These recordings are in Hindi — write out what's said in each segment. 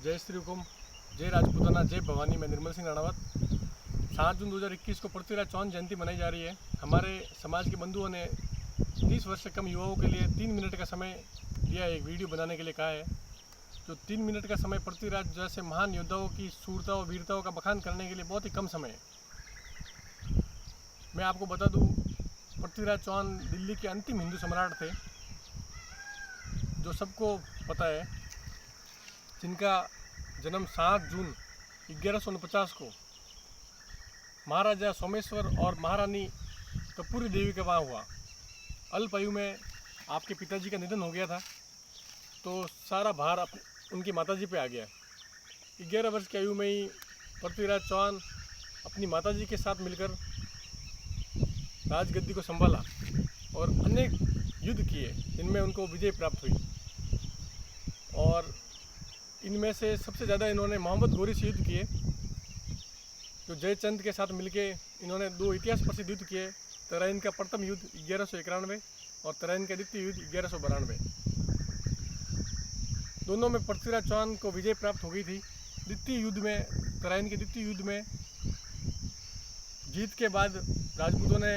जय श्री हुकुम, जय राजपूताना, जय भवानी। मैं निर्मल सिंह राणावत। 7 जून 2021 को पृथ्वीराज चौहान जयंती मनाई जा रही है। हमारे समाज के बंधुओं ने 30 वर्ष से कम युवाओं के लिए 3 मिनट का समय दिया, एक वीडियो बनाने के लिए कहा है। जो 3 मिनट का समय पृथ्वीराज जैसे महान योद्धाओं की शूरता और वीरताओं का बखान करने के लिए बहुत ही कम समय है। मैं आपको बता दूं, पृथ्वीराज चौहान दिल्ली के अंतिम हिंदू सम्राट थे, जो सबको पता है, जिनका जन्म 7 जून 1149 को महाराजा सोमेश्वर और महारानी कपूरी देवी के वहाँ हुआ। अल्प आयु में आपके पिताजी का निधन हो गया था, तो सारा भार उनकी माताजी पे आ गया। 11 वर्ष की आयु में ही पृथ्वीराज चौहान अपनी माताजी के साथ मिलकर राजगद्दी को संभाला और अनेक युद्ध किए, जिनमें उनको विजय प्राप्त हुई। और इनमें से सबसे ज़्यादा इन्होंने मोहम्मद गोरी से युद्ध किए, जो जयचंद के साथ मिलके इन्होंने 2 इतिहास प्रसिद्ध युद्ध किए। तराइन का प्रथम युद्ध 1191 और तराइन का द्वितीय युद्ध 1192। दोनों में पृथ्वीराज चौहान को विजय प्राप्त हो गई थी। द्वितीय युद्ध में, तराइन के द्वितीय युद्ध में जीत के बाद राजपूतों ने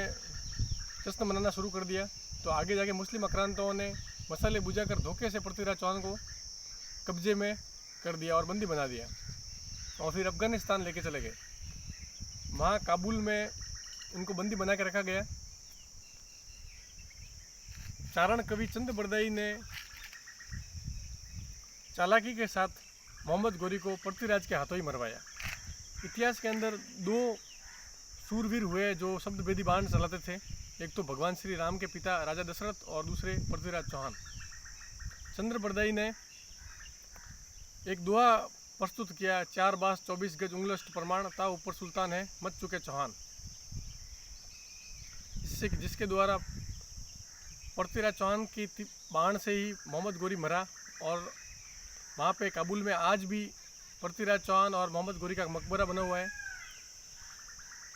जश्न मनाना शुरू कर दिया। तो आगे जाके मुस्लिम आक्रांताओं ने मसाले बुझाकर धोखे से पृथ्वीराज चौहान को कब्जे में कर दिया और बंदी बना दिया, और फिर अफगानिस्तान लेके चले गए। वहाँ काबुल में उनको बंदी बना के रखा गया। चारण कवि चंद बरदाई ने चालाकी के साथ मोहम्मद गोरी को पृथ्वीराज के हाथों ही मरवाया। इतिहास के अंदर 2 सूरवीर हुए जो शब्दभेदी बाण चलाते थे, एक तो भगवान श्री राम के पिता राजा दशरथ और दूसरे पृथ्वीराज चौहान। चंद्र बरदाई ने एक दोहा प्रस्तुत किया, 4 बास 24 गज उंगलष्ट प्रमाण, ता ऊपर सुल्तान है मच चुके चौहान। जिसके द्वारा पृथ्वीराज चौहान की बाण से ही मोहम्मद गोरी मरा। और वहाँ पे काबुल में आज भी पृथ्वीराज चौहान और मोहम्मद गोरी का मकबरा बना हुआ है,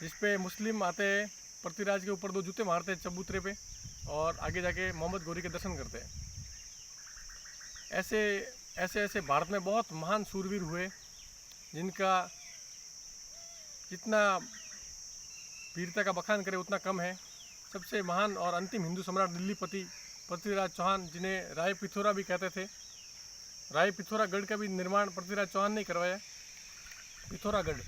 जिस पे मुस्लिम आते हैं, पृथ्वीराज के ऊपर 2 जूते मारते हैं चबूतरे पे, और आगे जाके मोहम्मद गोरी के दर्शन करते हैं। ऐसे भारत में बहुत महान शूरवीर हुए, जिनका जितना वीरता का बखान करे उतना कम है। सबसे महान और अंतिम हिंदू सम्राट दिल्लीपति पृथ्वीराज चौहान, जिन्हें राय पिथौरा भी कहते थे। राय पिथौरागढ़ का भी निर्माण पृथ्वीराज चौहान ने करवाया। पिथौरागढ़